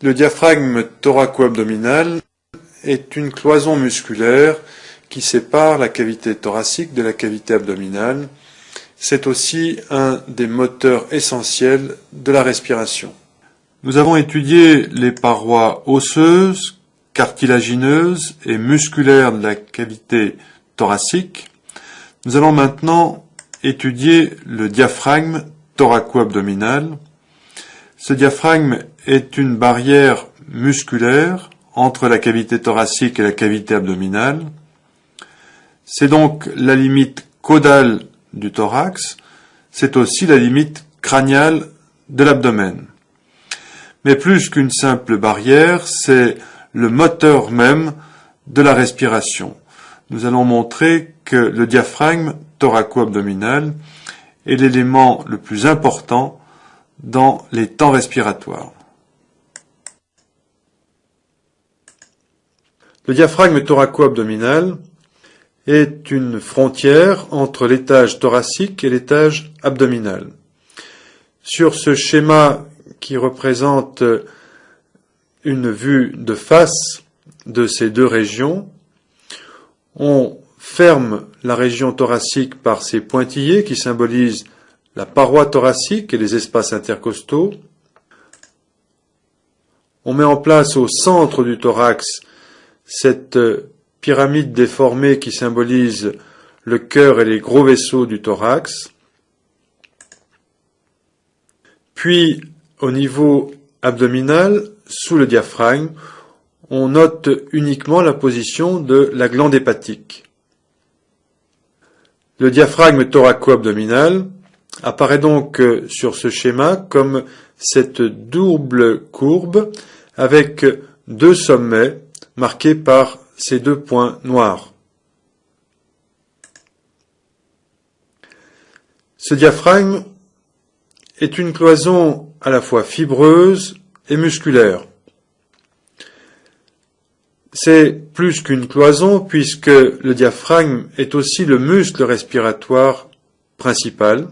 Le diaphragme thoraco-abdominal est une cloison musculaire qui sépare la cavité thoracique de la cavité abdominale. C'est aussi un des moteurs essentiels de la respiration. Nous avons étudié les parois osseuses, cartilagineuses et musculaires de la cavité thoracique. Nous allons maintenant étudier le diaphragme thoraco-abdominal. Ce diaphragme est une barrière musculaire entre la cavité thoracique et la cavité abdominale. C'est donc la limite caudale du thorax, c'est aussi la limite crâniale de l'abdomen. Mais plus qu'une simple barrière, c'est le moteur même de la respiration. Nous allons montrer que le diaphragme thoraco-abdominal est l'élément le plus important dans les temps respiratoires. Le diaphragme thoraco-abdominal est une frontière entre l'étage thoracique et l'étage abdominal. Sur ce schéma qui représente une vue de face de ces deux régions, on ferme la région thoracique par ces pointillés qui symbolisent la paroi thoracique et les espaces intercostaux. On met en place au centre du thorax cette pyramide déformée qui symbolise le cœur et les gros vaisseaux du thorax. Puis, au niveau abdominal, sous le diaphragme, on note uniquement la position de la glande hépatique. Le diaphragme thoraco-abdominal apparaît donc sur ce schéma comme cette double courbe avec deux sommets marqués par ces deux points noirs. Ce diaphragme est une cloison à la fois fibreuse et musculaire. C'est plus qu'une cloison puisque le diaphragme est aussi le muscle respiratoire principal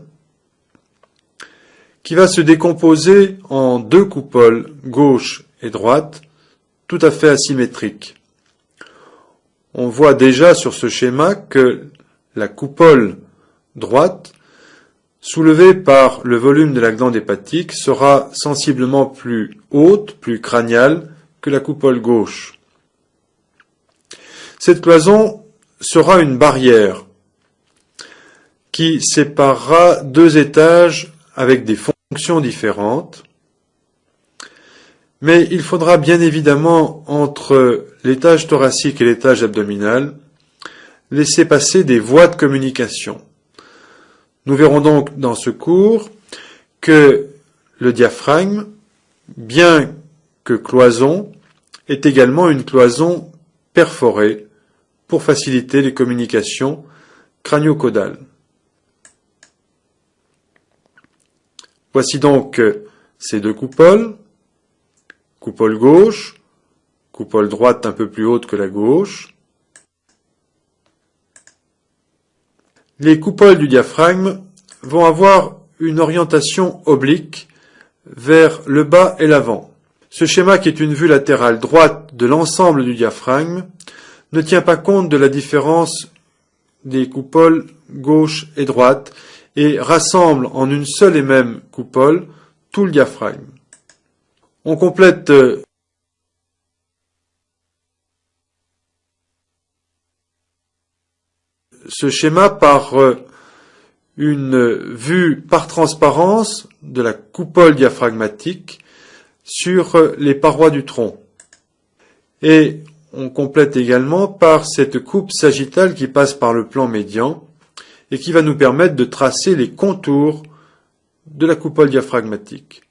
qui va se décomposer en deux coupoles, gauche et droite, tout à fait asymétriques. On voit déjà sur ce schéma que la coupole droite, soulevée par le volume de la glande hépatique, sera sensiblement plus haute, plus crâniale que la coupole gauche. Cette cloison sera une barrière qui séparera deux étages avec des fonctions différentes, mais il faudra bien évidemment, entre l'étage thoracique et l'étage abdominal, laisser passer des voies de communication. Nous verrons donc dans ce cours que le diaphragme, bien que cloison, est également une cloison perforée pour faciliter les communications crânio-caudales. Voici donc ces deux coupoles, coupole gauche, coupole droite un peu plus haute que la gauche. Les coupoles du diaphragme vont avoir une orientation oblique vers le bas et l'avant. Ce schéma, qui est une vue latérale droite de l'ensemble du diaphragme, ne tient pas compte de la différence des coupoles gauche et droite et rassemble en une seule et même coupole tout le diaphragme. On complète ce schéma par une vue par transparence de la coupole diaphragmatique sur les parois du tronc. Et on complète également par cette coupe sagittale qui passe par le plan médian et qui va nous permettre de tracer les contours de la coupole diaphragmatique.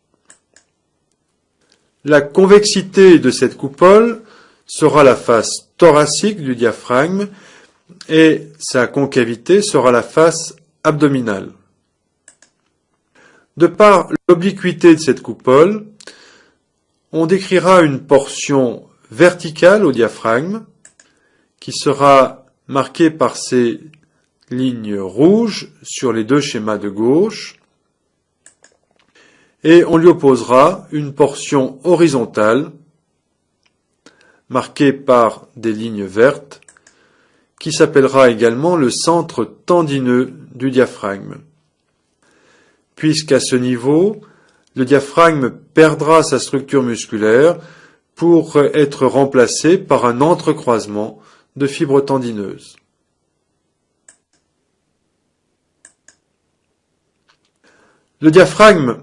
La convexité de cette coupole sera la face thoracique du diaphragme et sa concavité sera la face abdominale. De par l'obliquité de cette coupole, on décrira une portion verticale au diaphragme qui sera marquée par ces lignes rouges sur les deux schémas de gauche et on lui opposera une portion horizontale marquée par des lignes vertes qui s'appellera également le centre tendineux du diaphragme. Puisqu'à ce niveau, le diaphragme perdra sa structure musculaire pour être remplacé par un entrecroisement de fibres tendineuses. Le diaphragme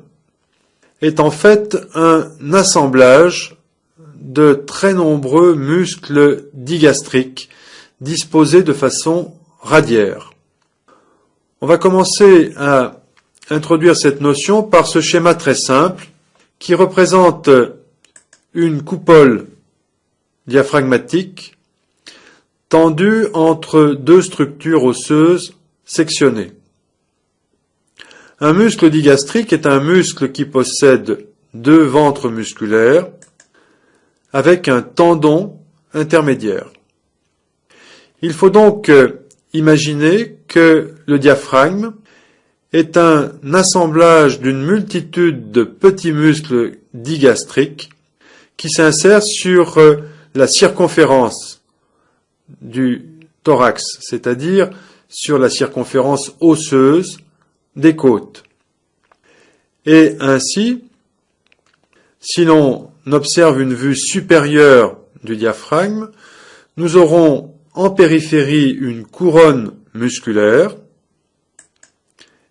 est en fait un assemblage de très nombreux muscles digastriques disposés de façon radiaire. On va commencer à introduire cette notion par ce schéma très simple qui représente une coupole diaphragmatique tendue entre deux structures osseuses sectionnées. Un muscle digastrique est un muscle qui possède deux ventres musculaires avec un tendon intermédiaire. Il faut donc imaginer que le diaphragme est un assemblage d'une multitude de petits muscles digastriques qui s'insèrent sur la circonférence du thorax, c'est-à-dire sur la circonférence osseuse des côtes. Et ainsi, si l'on observe une vue supérieure du diaphragme, nous aurons en périphérie une couronne musculaire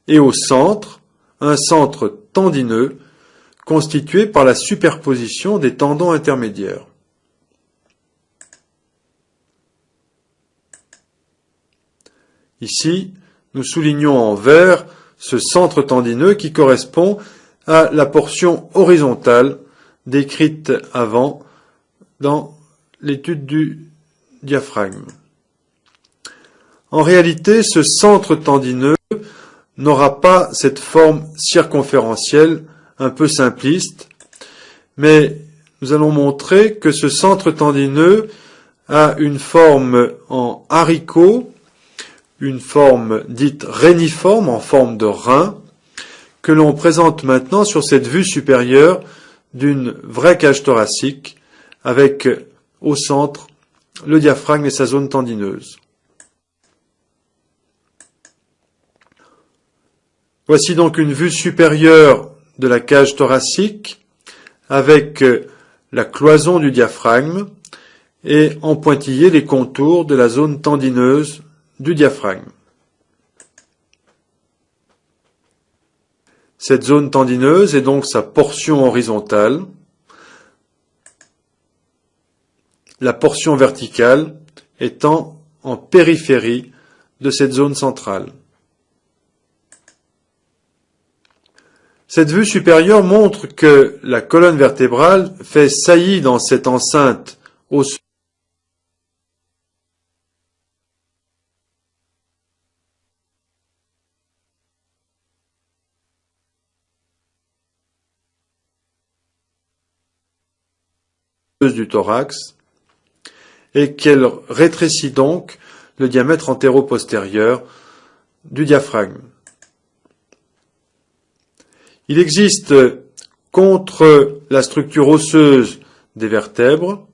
et au centre, un centre tendineux constitué par la superposition des tendons intermédiaires. Ici, nous soulignons en vert ce centre tendineux qui correspond à la portion horizontale décrite avant dans l'étude du diaphragme. En réalité, ce centre tendineux n'aura pas cette forme circonférentielle un peu simpliste, mais nous allons montrer que ce centre tendineux a une forme en haricot, une forme dite réniforme en forme de rein, que l'on présente maintenant sur cette vue supérieure d'une vraie cage thoracique avec au centre le diaphragme et sa zone tendineuse. Voici donc une vue supérieure de la cage thoracique avec la cloison du diaphragme et en pointillé les contours de la zone tendineuse du diaphragme. Cette zone tendineuse est donc sa portion horizontale. La portion verticale étant en périphérie de cette zone centrale. Cette vue supérieure montre que la colonne vertébrale fait saillie dans cette enceinte osseuse du thorax et qu'elle rétrécit donc le diamètre antéro-postérieur du diaphragme. Il existe contre la structure osseuse des vertèbres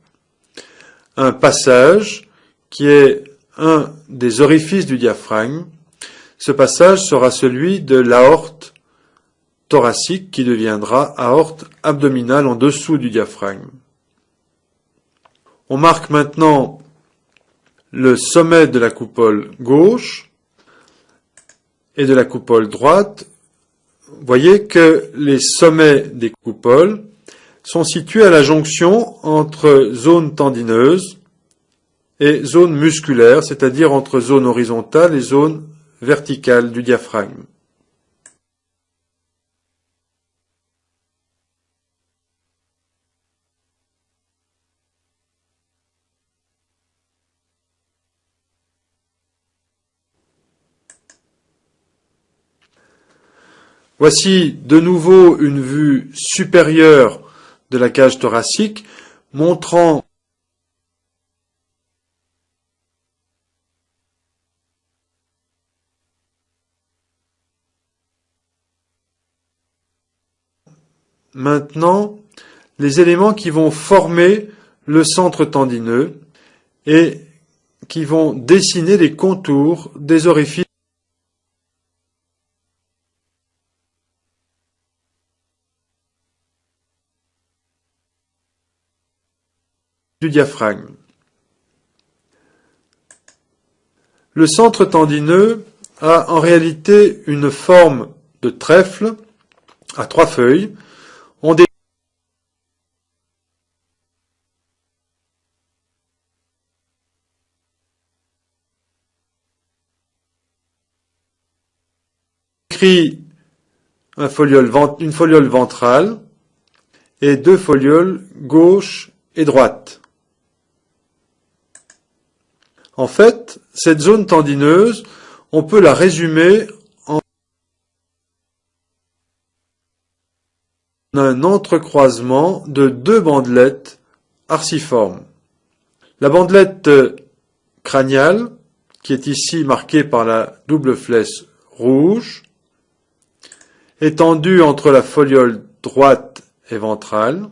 un passage qui est un des orifices du diaphragme. Ce passage sera celui de l'aorte thoracique qui deviendra aorte abdominale en dessous du diaphragme. On marque maintenant le sommet de la coupole gauche et de la coupole droite. Vous voyez que les sommets des coupoles sont situés à la jonction entre zone tendineuse et zone musculaire, c'est-à-dire entre zone horizontale et zone verticale du diaphragme. Voici de nouveau une vue supérieure de la cage thoracique montrant maintenant les éléments qui vont former le centre tendineux et qui vont dessiner les contours des orifices du diaphragme. Le centre tendineux a en réalité une forme de trèfle à 3 feuilles. On décrit une foliole ventrale et 2 folioles gauche et droite. En fait, cette zone tendineuse, on peut la résumer en un entrecroisement de 2 bandelettes arciformes. La bandelette crâniale, qui est ici marquée par la double flèche rouge, est tendue entre la foliole droite et ventrale,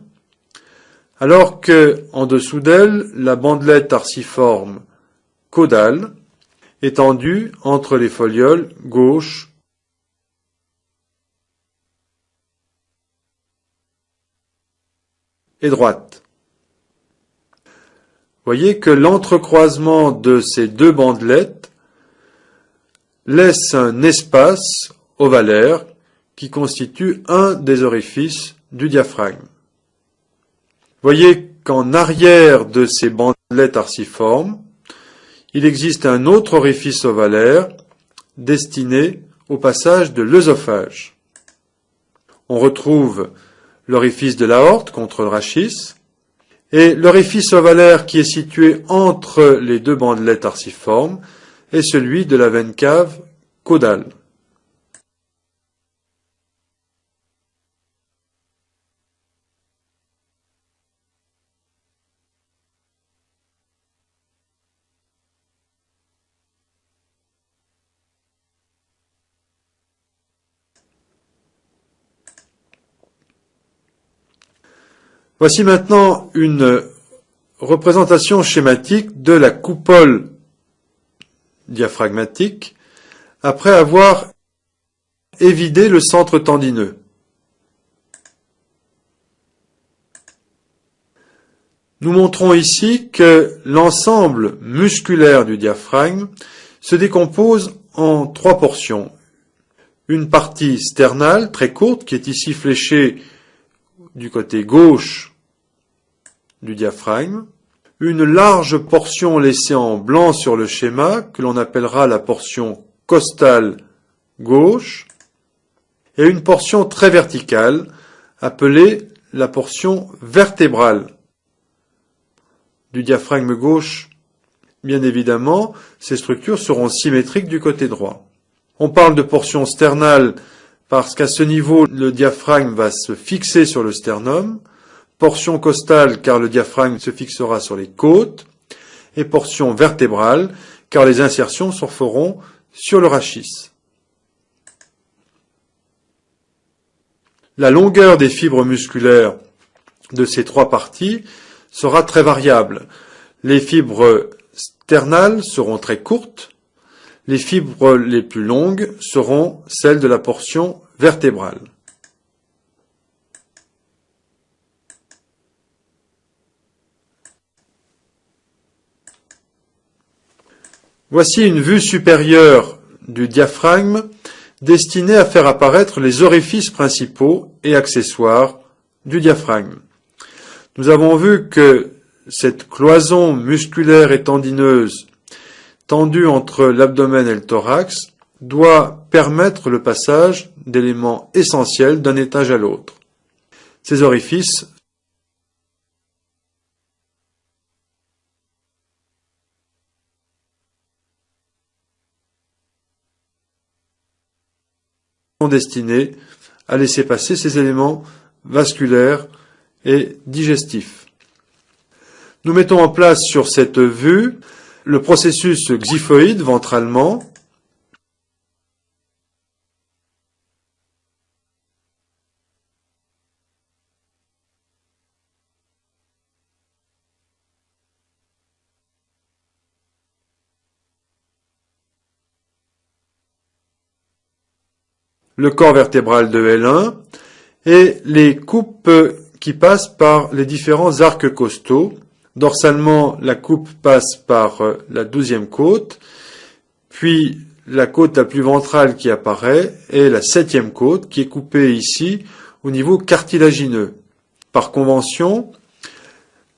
alors que, en dessous d'elle, la bandelette arciforme caudale est tendue entre les folioles gauche et droite. Voyez que l'entrecroisement de ces 2 bandelettes laisse un espace ovalaire qui constitue un des orifices du diaphragme. Voyez qu'en arrière de ces bandelettes arciformes, il existe un autre orifice ovalaire destiné au passage de l'œsophage. On retrouve l'orifice de l'aorte contre le rachis et l'orifice ovalaire qui est situé entre les 2 bandelettes arciformes est celui de la veine cave caudale. Voici maintenant une représentation schématique de la coupole diaphragmatique après avoir évidé le centre tendineux. Nous montrons ici que l'ensemble musculaire du diaphragme se décompose en 3 portions. Une partie sternale très courte qui est ici fléchée du côté gauche du diaphragme, une large portion laissée en blanc sur le schéma que l'on appellera la portion costale gauche et une portion très verticale appelée la portion vertébrale du diaphragme gauche. Bien évidemment, ces structures seront symétriques du côté droit. On parle de portion sternale parce qu'à ce niveau, le diaphragme va se fixer sur le sternum, portion costale car le diaphragme se fixera sur les côtes, et portion vertébrale car les insertions se feront sur le rachis. La longueur des fibres musculaires de ces 3 parties sera très variable. Les fibres sternales seront très courtes, les fibres les plus longues seront celles de la portion vertébrale. Voici une vue supérieure du diaphragme destinée à faire apparaître les orifices principaux et accessoires du diaphragme. Nous avons vu que cette cloison musculaire et tendineuse tendue entre l'abdomen et le thorax doit permettre le passage d'éléments essentiels d'un étage à l'autre. Ces orifices sont destinés à laisser passer ces éléments vasculaires et digestifs. Nous mettons en place sur cette vue le processus xiphoïde ventralement, le corps vertébral de L1 et les coupes qui passent par les différents arcs costaux. Dorsalement, la coupe passe par la 12e côte, puis la côte la plus ventrale qui apparaît est la 7e côte qui est coupée ici au niveau cartilagineux. Par convention,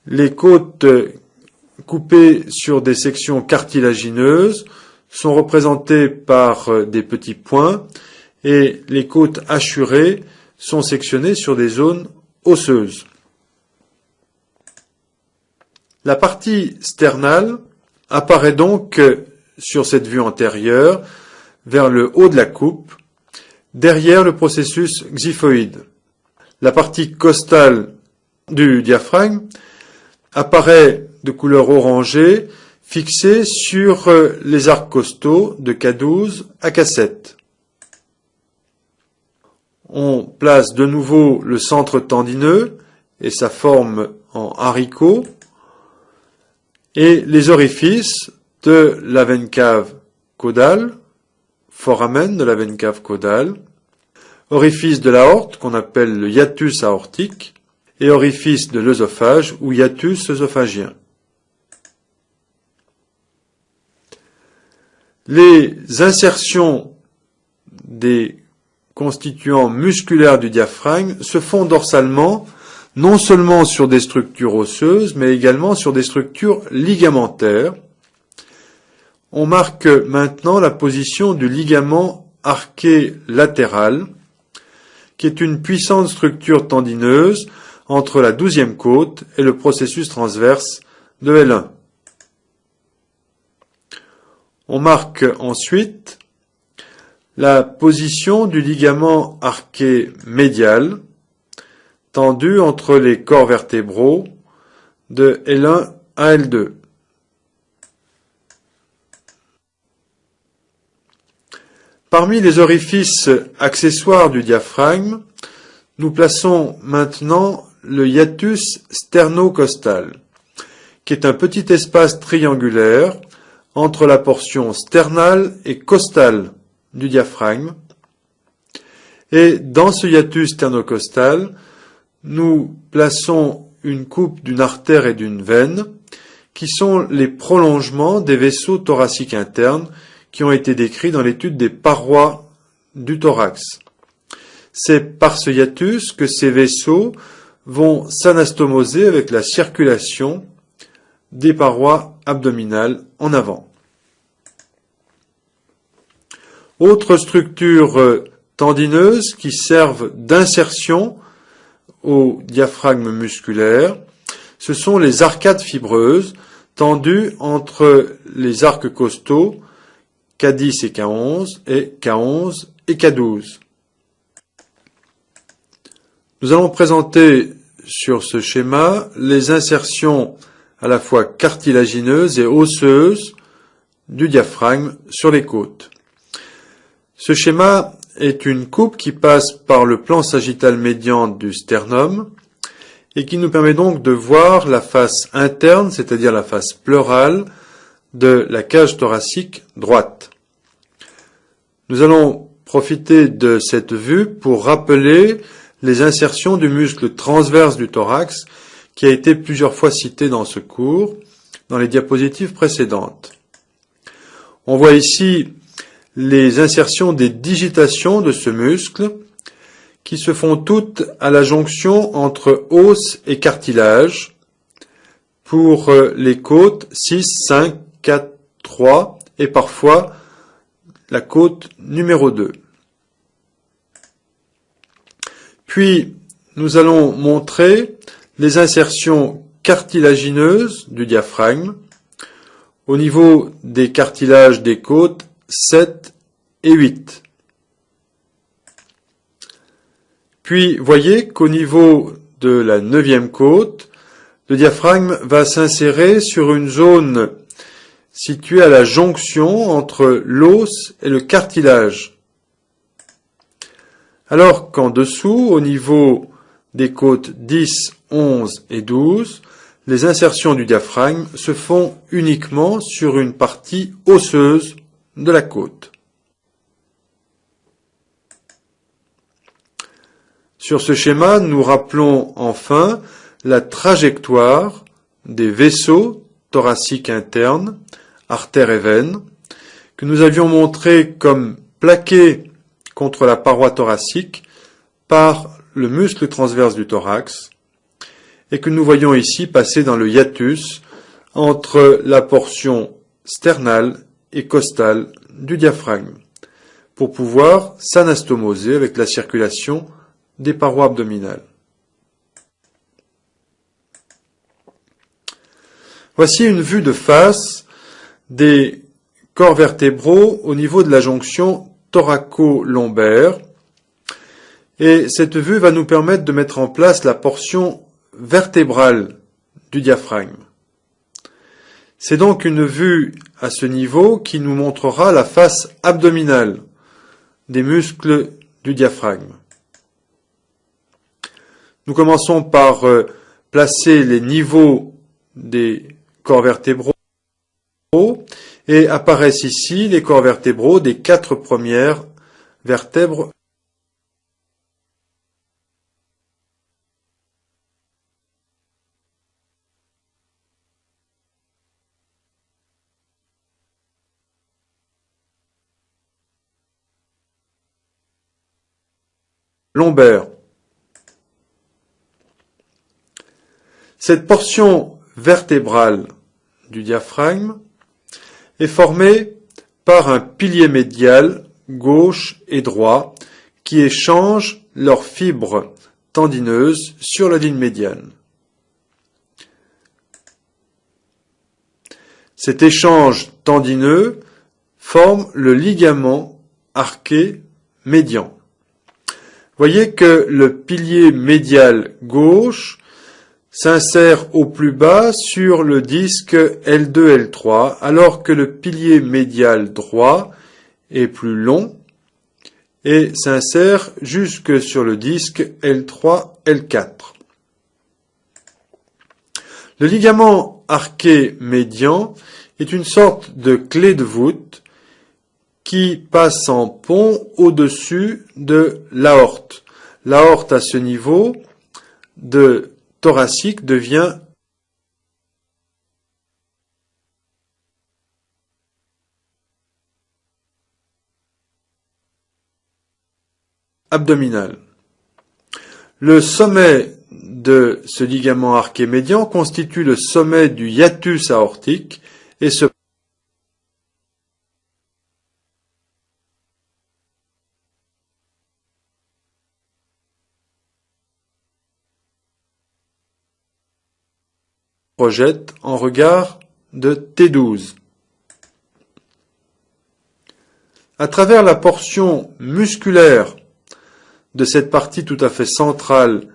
les côtes coupées sur des sections cartilagineuses sont représentées par des petits points et les côtes hachurées sont sectionnées sur des zones osseuses. La partie sternale apparaît donc sur cette vue antérieure vers le haut de la coupe, derrière le processus xiphoïde. La partie costale du diaphragme apparaît de couleur orangée, fixée sur les arcs costaux de K12 à K7. On place de nouveau le centre tendineux et sa forme en haricot, et les orifices de la veine cave caudale, foramen de la veine cave caudale, orifice de l'aorte qu'on appelle le hiatus aortique, et orifice de l'œsophage ou hiatus œsophagien. Les insertions des constituants musculaires du diaphragme se font dorsalement, non seulement sur des structures osseuses, mais également sur des structures ligamentaires. On marque maintenant la position du ligament arqué latéral, qui est une puissante structure tendineuse entre la 12e côte et le processus transverse de L1. On marque ensuite la position du ligament arqué médial, tendu entre les corps vertébraux de L1 à L2. Parmi les orifices accessoires du diaphragme, nous plaçons maintenant le hiatus sternocostal, qui est un petit espace triangulaire entre la portion sternale et costale du diaphragme. Et dans ce hiatus sternocostal, nous plaçons une coupe d'une artère et d'une veine, qui sont les prolongements des vaisseaux thoraciques internes qui ont été décrits dans l'étude des parois du thorax. C'est par ce hiatus que ces vaisseaux vont s'anastomoser avec la circulation des parois abdominales en avant. Autres structures tendineuses qui servent d'insertion au diaphragme musculaire, ce sont les arcades fibreuses tendues entre les arcs costaux K10 et K11 et K11 et K12. Nous allons présenter sur ce schéma les insertions à la fois cartilagineuses et osseuses du diaphragme sur les côtes. Ce schéma est une coupe qui passe par le plan sagittal médian du sternum et qui nous permet donc de voir la face interne, c'est-à-dire la face pleurale de la cage thoracique droite. Nous allons profiter de cette vue pour rappeler les insertions du muscle transverse du thorax qui a été plusieurs fois cité dans ce cours, dans les diapositives précédentes. On voit ici les insertions des digitations de ce muscle qui se font toutes à la jonction entre os et cartilage pour les côtes 6, 5, 4, 3 et parfois la côte numéro 2. Puis, nous allons montrer les insertions cartilagineuses du diaphragme au niveau des cartilages des côtes 7 et 8. Puis, voyez qu'au niveau de la 9e côte, le diaphragme va s'insérer sur une zone située à la jonction entre l'os et le cartilage. Alors qu'en dessous, au niveau des côtes 10, 11 et 12, les insertions du diaphragme se font uniquement sur une partie osseuse de la côte. Sur ce schéma, nous rappelons enfin la trajectoire des vaisseaux thoraciques internes, artères et veines, que nous avions montré comme plaqués contre la paroi thoracique par le muscle transverse du thorax, et que nous voyons ici passer dans le hiatus entre la portion sternale et costale du diaphragme, pour pouvoir s'anastomoser avec la circulation des parois abdominales. Voici une vue de face des corps vertébraux au niveau de la jonction thoraco-lombaire, et cette vue va nous permettre de mettre en place la portion vertébrale du diaphragme. C'est donc une vue à ce niveau qui nous montrera la face abdominale des muscles du diaphragme. Nous commençons par placer les niveaux des corps vertébraux et apparaissent ici les corps vertébraux des 4 premières vertèbres lombaires. Cette portion vertébrale du diaphragme est formée par un pilier médial gauche et droit qui échangent leurs fibres tendineuses sur la ligne médiane. Cet échange tendineux forme le ligament arqué médian. Voyez que le pilier médial gauche s'insère au plus bas sur le disque L2-L3, alors que le pilier médial droit est plus long et s'insère jusque sur le disque L3-L4. Le ligament arqué médian est une sorte de clé de voûte qui passe en pont au-dessus de l'aorte. L'aorte à ce niveau de thoracique devient abdominale. Le sommet de ce ligament arqué médian constitue le sommet du hiatus aortique et se projette en regard de T12. À travers la portion musculaire de cette partie tout à fait centrale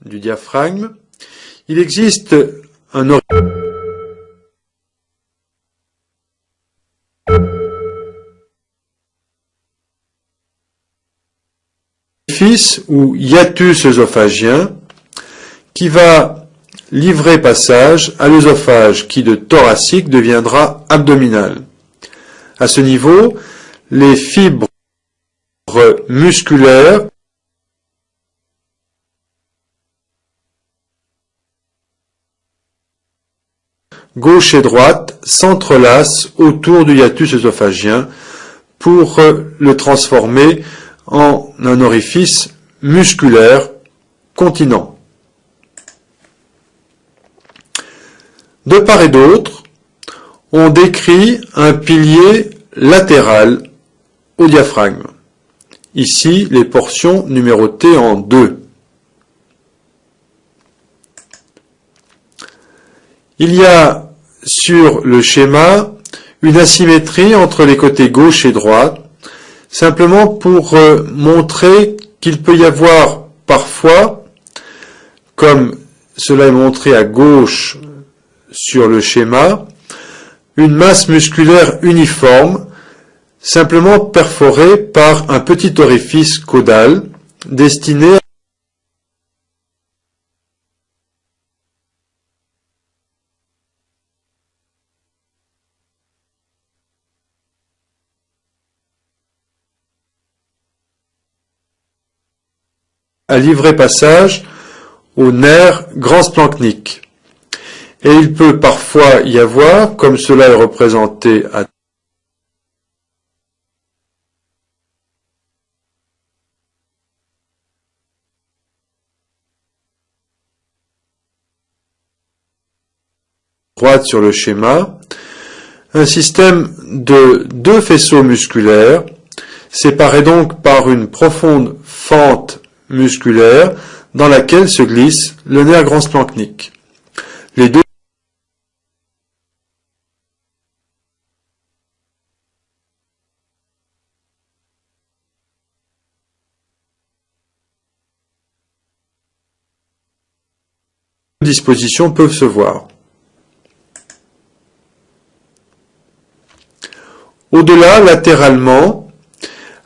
du diaphragme, il existe un orifice ou hiatus œsophagien qui va livrer passage à l'œsophage qui de thoracique deviendra abdominal. À ce niveau, les fibres musculaires gauche et droite s'entrelacent autour du hiatus œsophagien pour le transformer en un orifice musculaire continent. De part et d'autre, on décrit un pilier latéral au diaphragme. Ici, les portions numérotées en 2. Il y a sur le schéma une asymétrie entre les côtés gauche et droite, simplement pour montrer qu'il peut y avoir parfois, comme cela est montré à gauche sur le schéma, une masse musculaire uniforme, simplement perforée par un petit orifice caudal destiné à à livrer passage au nerf grand splanchnique. Et il peut parfois y avoir, comme cela est représenté à droite sur le schéma, un système de deux faisceaux musculaires, séparés donc par une profonde fente musculaire dans laquelle se glisse le nerf grand splanchnique. Les deux dispositions peuvent se voir. Au-delà, latéralement,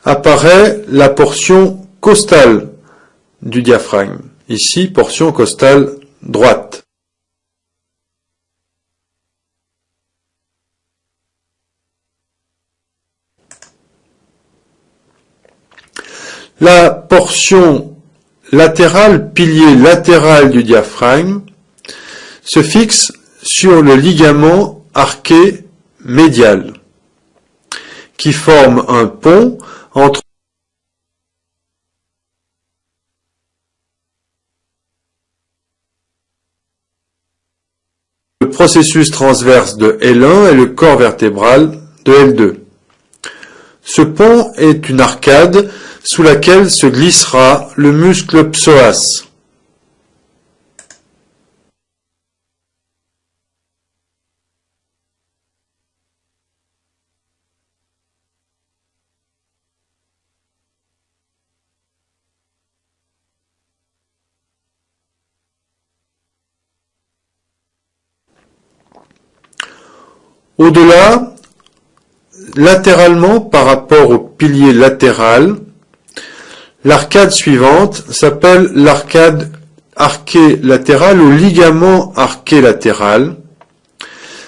apparaît la portion costale du diaphragme. Ici, portion costale droite. La portion latérale, pilier latéral du diaphragme, se fixe sur le ligament arqué médial, qui forme un pont entre le processus transverse de L1 et le corps vertébral de L2. Ce pont est une arcade sous laquelle se glissera le muscle psoas. Au-delà, latéralement par rapport au pilier latéral, l'arcade suivante s'appelle l'arcade arquée latérale ou ligament arqué latéral.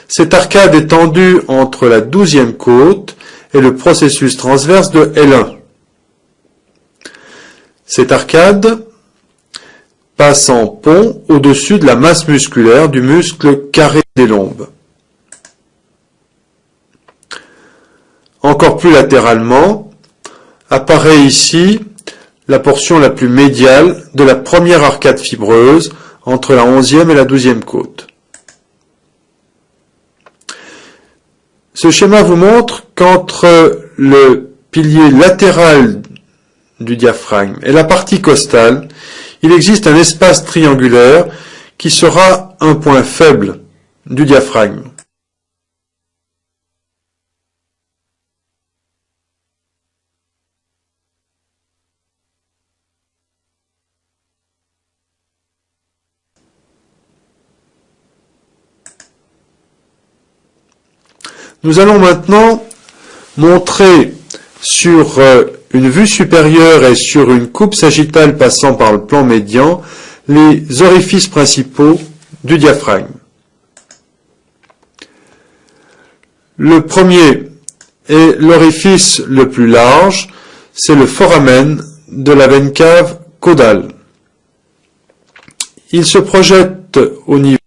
Cette arcade est tendue entre la 12e côte et le processus transverse de L1. Cette arcade passe en pont au-dessus de la masse musculaire du muscle carré des lombes. Encore plus latéralement, apparaît ici la portion la plus médiale de la première arcade fibreuse entre la 11e et la 12e côte. Ce schéma vous montre qu'entre le pilier latéral du diaphragme et la partie costale, il existe un espace triangulaire qui sera un point faible du diaphragme. Nous allons maintenant montrer sur une vue supérieure et sur une coupe sagittale passant par le plan médian les orifices principaux du diaphragme. Le premier est l'orifice le plus large, c'est le foramen de la veine cave caudale. Il se projette au niveau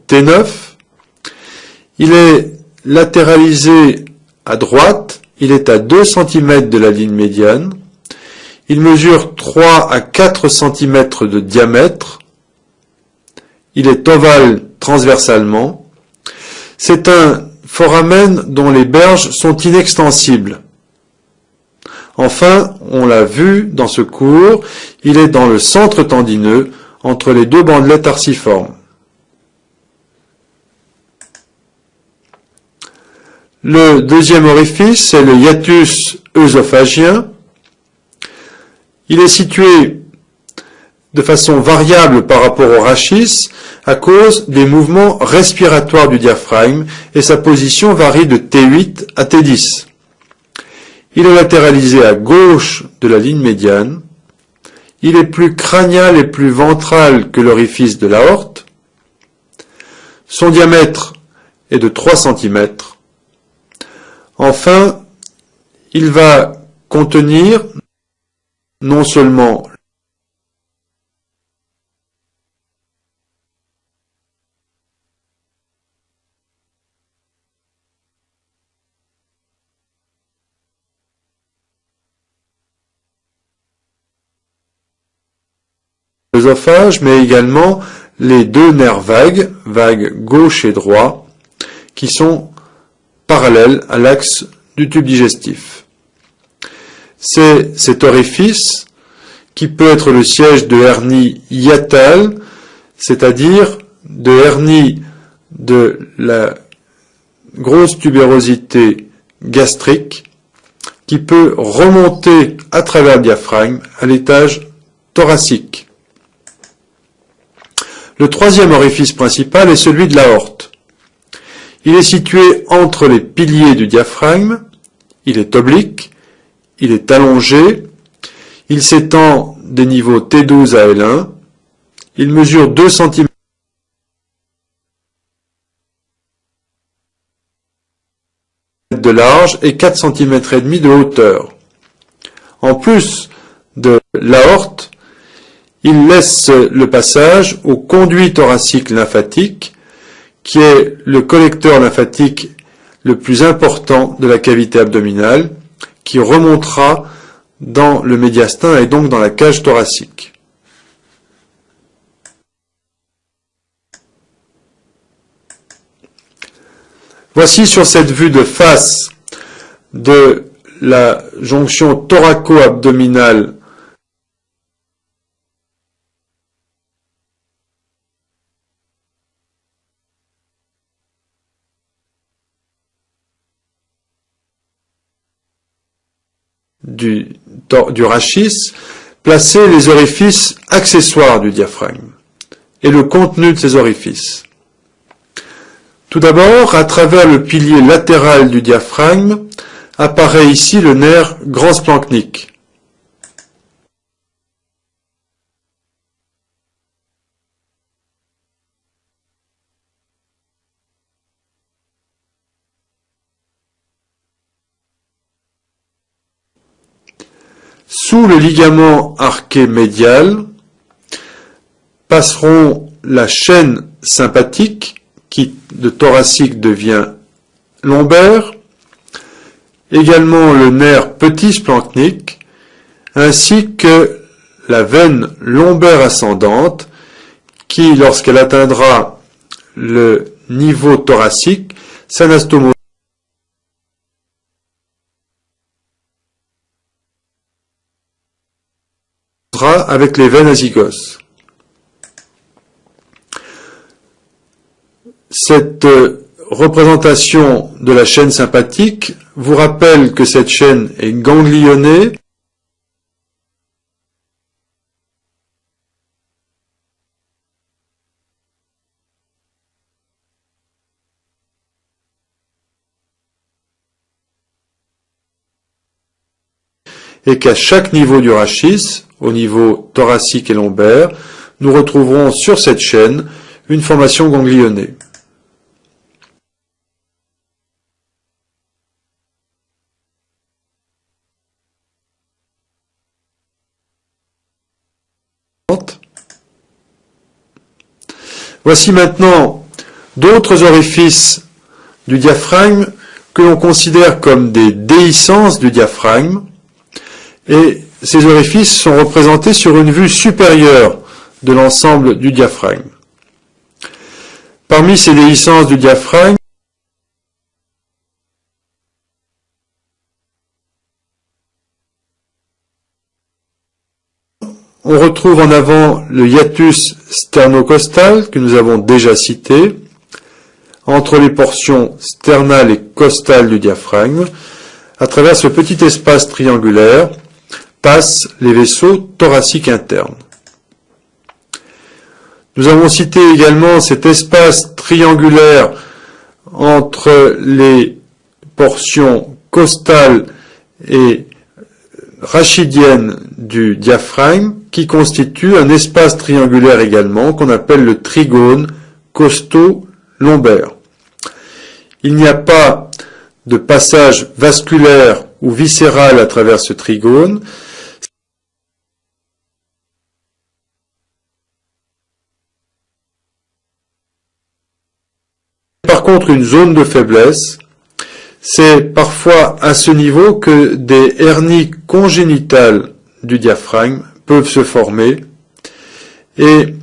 T9, il est latéralisé à droite, il est à 2 cm de la ligne médiane, il mesure 3 à 4 cm de diamètre, il est ovale transversalement, c'est un foramen dont les berges sont inextensibles. Enfin, on l'a vu dans ce cours, il est dans le centre tendineux entre les deux bandelettes arciformes. Le deuxième orifice, c'est le hiatus œsophagien. Il est situé de façon variable par rapport au rachis à cause des mouvements respiratoires du diaphragme et sa position varie de T8 à T10. Il est latéralisé à gauche de la ligne médiane. Il est plus crânial et plus ventral que l'orifice de l'aorte. Son diamètre est de 3 cm. Enfin, il va contenir non seulement l'œsophage, mais également les deux nerfs vagues, vague gauche et droit, qui sont parallèles à l'axe du tube digestif. C'est cet orifice qui peut être le siège de hernie hiatale, c'est-à-dire de hernie de la grosse tubérosité gastrique, qui peut remonter à travers le diaphragme à l'étage thoracique. Le troisième orifice principal est celui de l'aorte. Il est situé entre les piliers du diaphragme, il est oblique, il est allongé, il s'étend des niveaux T12 à L1, il mesure 2 cm de large et 4 cm et demi de hauteur. En plus de l'aorte, il laisse le passage au conduit thoracique lymphatique, qui est le collecteur lymphatique le plus important de la cavité abdominale, qui remontera dans le médiastin et donc dans la cage thoracique. Voici sur cette vue de face de la jonction thoraco-abdominale du rachis, placer les orifices accessoires du diaphragme et le contenu de ces orifices. Tout d'abord, à travers le pilier latéral du diaphragme, apparaît ici le nerf grand splanchnique. Sous le ligament arqué médial passeront la chaîne sympathique qui de thoracique devient lombaire, également le nerf petit splanchnique, ainsi que la veine lombaire ascendante qui, lorsqu'elle atteindra le niveau thoracique, s'anastomosera avec les veines azygos. Cette représentation de la chaîne sympathique vous rappelle que cette chaîne est ganglionnée et qu'à chaque niveau du rachis, au niveau thoracique et lombaire, nous retrouverons sur cette chaîne une formation ganglionnée. Voici maintenant d'autres orifices du diaphragme que l'on considère comme des déhiscences du diaphragme, et ces orifices sont représentés sur une vue supérieure de l'ensemble du diaphragme. Parmi ces déhiscences du diaphragme, on retrouve en avant le hiatus sternocostal que nous avons déjà cité. Entre les portions sternales et costales du diaphragme, à travers ce petit espace triangulaire, passent les vaisseaux thoraciques internes. Nous avons cité également cet espace triangulaire entre les portions costales et rachidiennes du diaphragme, qui constitue un espace triangulaire également, qu'on appelle le trigone costo-lombaire. Il n'y a pas de passage vasculaire ou viscéral à travers ce trigone. Par contre, une zone de faiblesse, c'est parfois à ce niveau que des hernies congénitales du diaphragme peuvent se former. Et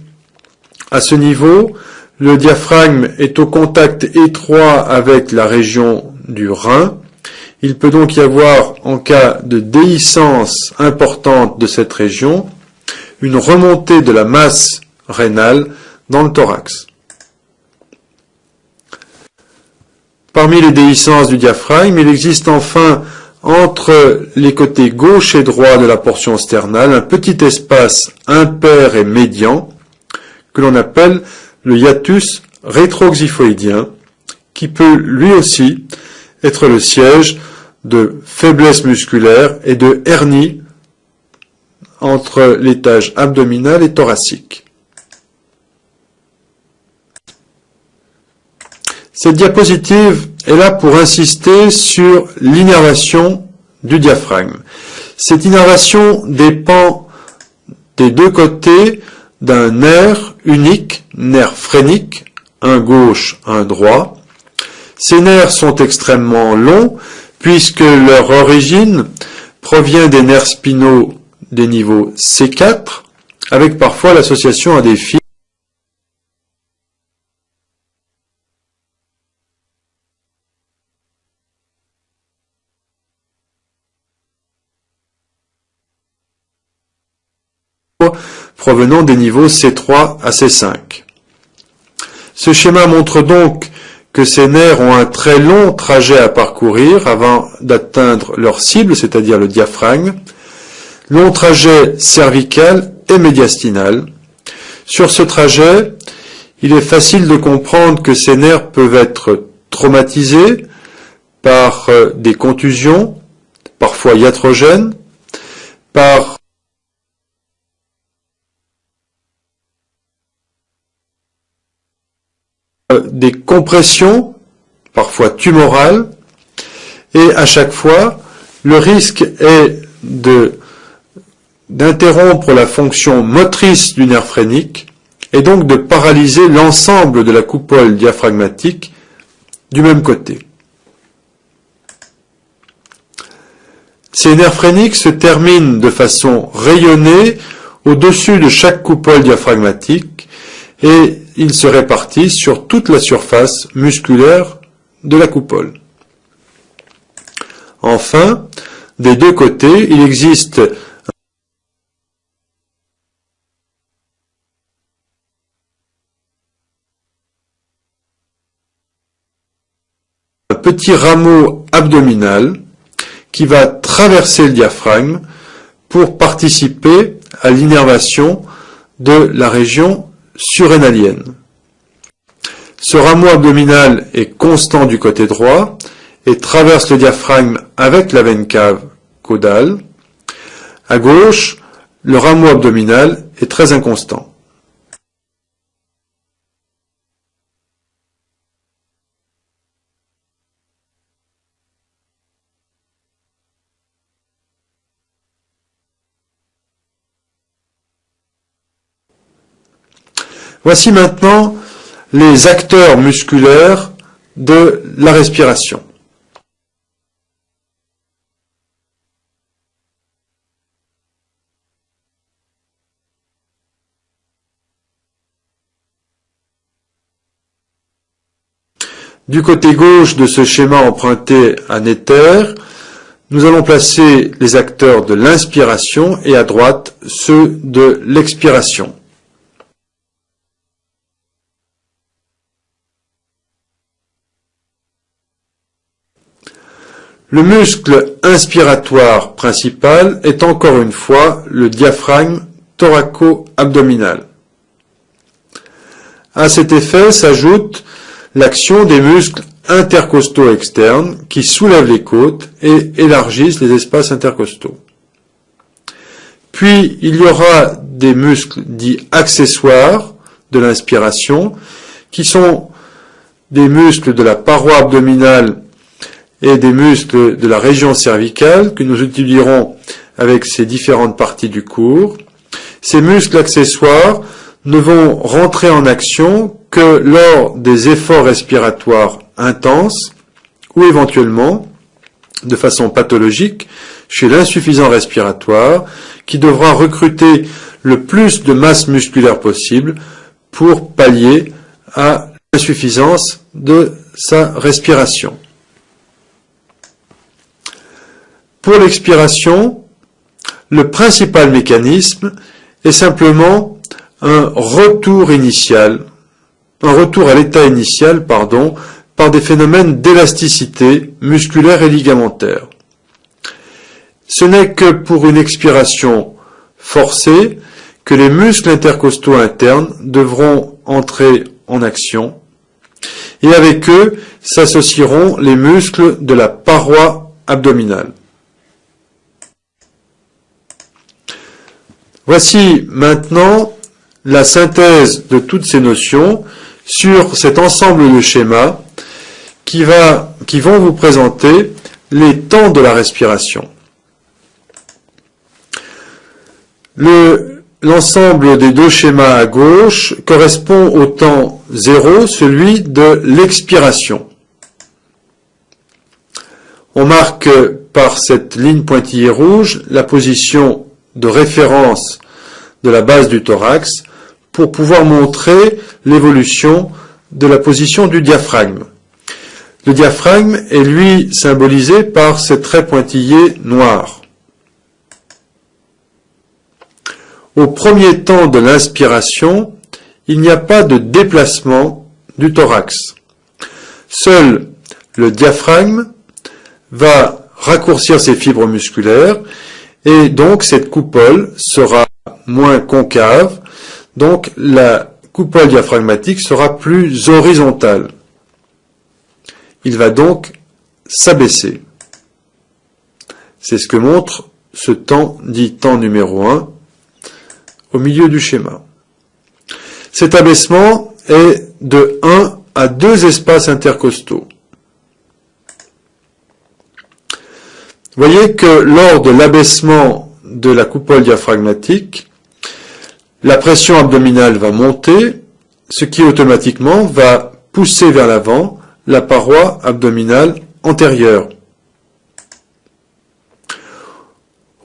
à ce niveau, le diaphragme est au contact étroit avec la région du rein. Il peut donc y avoir, en cas de déhiscence importante de cette région, une remontée de la masse rénale dans le thorax. Parmi les déhiscences du diaphragme, il existe enfin entre les côtés gauche et droit de la portion sternale un petit espace impair et médian que l'on appelle le hiatus rétroxyphoïdien, qui peut lui aussi être le siège de faiblesse musculaire et de hernie entre l'étage abdominal et thoracique. Cette diapositive est là pour insister sur l'innervation du diaphragme. Cette innervation dépend des deux côtés d'un nerf unique, nerf phrénique, un gauche, un droit. Ces nerfs sont extrêmement longs puisque leur origine provient des nerfs spinaux des niveaux C4, avec parfois l'association à des fils provenant des niveaux C3 à C5. Ce schéma montre donc que ces nerfs ont un très long trajet à parcourir avant d'atteindre leur cible, c'est-à-dire le diaphragme, long trajet cervical et médiastinal. Sur ce trajet, il est facile de comprendre que ces nerfs peuvent être traumatisés par des contusions, parfois iatrogènes, par des compressions, parfois tumorales, et à chaque fois, le risque est d'interrompre la fonction motrice du nerf phrénique et donc de paralyser l'ensemble de la coupole diaphragmatique du même côté. Ces nerfs phréniques se terminent de façon rayonnée au-dessus de chaque coupole diaphragmatique et ils se répartissent sur toute la surface musculaire de la coupole. Enfin, des deux côtés, il existe un petit rameau abdominal qui va traverser le diaphragme pour participer à l'innervation de la région surrénalienne. Ce rameau abdominal est constant du côté droit et traverse le diaphragme avec la veine cave caudale. À gauche, le rameau abdominal est très inconstant. Voici maintenant les acteurs musculaires de la respiration. Du côté gauche de ce schéma emprunté à Netter, nous allons placer les acteurs de l'inspiration et à droite ceux de l'expiration. Le muscle inspiratoire principal est encore une fois le diaphragme thoraco-abdominal. À cet effet s'ajoute l'action des muscles intercostaux externes qui soulèvent les côtes et élargissent les espaces intercostaux. Puis il y aura des muscles dits accessoires de l'inspiration qui sont des muscles de la paroi abdominale et des muscles de la région cervicale que nous étudierons avec ces différentes parties du cours. Ces muscles accessoires ne vont rentrer en action que lors des efforts respiratoires intenses ou éventuellement, de façon pathologique, chez l'insuffisant respiratoire qui devra recruter le plus de masse musculaire possible pour pallier à l'insuffisance de sa respiration. Pour l'expiration, le principal mécanisme est simplement un retour à l'état initial, par des phénomènes d'élasticité musculaire et ligamentaire. Ce n'est que pour une expiration forcée que les muscles intercostaux internes devront entrer en action, et avec eux s'associeront les muscles de la paroi abdominale. Voici maintenant la synthèse de toutes ces notions sur cet ensemble de schémas qui vont vous présenter les temps de la respiration. L'ensemble des deux schémas à gauche correspond au temps 0, celui de l'expiration. On marque par cette ligne pointillée rouge la position de référence de la base du thorax pour pouvoir montrer l'évolution de la position du diaphragme. Le diaphragme est lui symbolisé par ces traits pointillés noirs. Au premier temps de l'inspiration, il n'y a pas de déplacement du thorax. Seul le diaphragme va raccourcir ses fibres musculaires et donc cette coupole sera moins concave, donc la coupole diaphragmatique sera plus horizontale. Il va donc s'abaisser. C'est ce que montre ce temps dit temps numéro 1 au milieu du schéma. Cet abaissement est de 1 à 2 espaces intercostaux. Vous voyez que lors de l'abaissement de la coupole diaphragmatique, la pression abdominale va monter, ce qui automatiquement va pousser vers l'avant la paroi abdominale antérieure.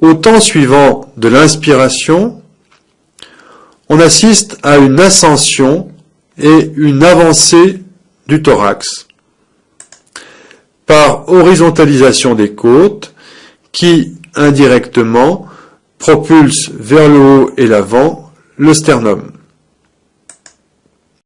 Au temps suivant de l'inspiration, on assiste à une ascension et une avancée du thorax par horizontalisation des côtes qui, indirectement, propulse vers le haut et l'avant le sternum.